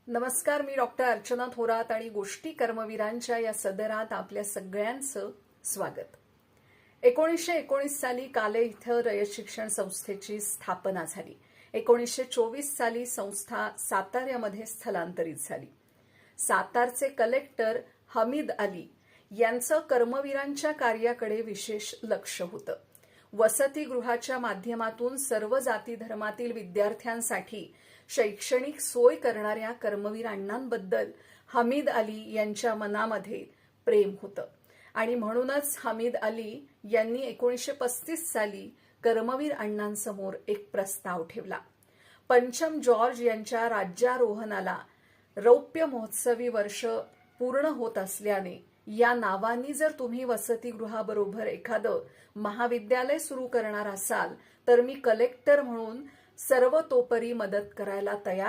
नमस्कार, मी डॉक्टर अर्चना थोरात आणि गोष्टी कर्मवीरांच्या या सदरात आपल्या सगळ्यांचं स्वागत. 1919 साली काले इथं रयत शिक्षण संस्थेची स्थापना झाली. 1924 साली संस्था साताऱ्यामध्ये स्थलांतरित झाली. सातारचे कलेक्टर हमीद अली यांचं कर्मवीरांच्या कार्याकडे विशेष लक्ष होतं. वसतिगृहाच्या माध्यमातून सर्व जाती धर्मातील विद्यार्थ्यांसाठी शैक्षणिक सोय करणाऱ्या कर्मवीर अण्णांबद्दल हमीद अली यांच्या मनामध्ये प्रेम होतं आणि म्हणूनच हमीद अली यांनी 1935 साली कर्मवीर अण्णांसमोर एक प्रस्ताव ठेवला. पंचम जॉर्ज यांच्या राज्यारोहणाला रौप्य महोत्सवी वर्ष पूर्ण होत असल्याने या नावानी जर तुम्ही वसतिगृहाबरोबर एखादं महाविद्यालय सुरू करणार असाल तर मी कलेक्टर म्हणून सर्वतोपरी मदत करायला तयार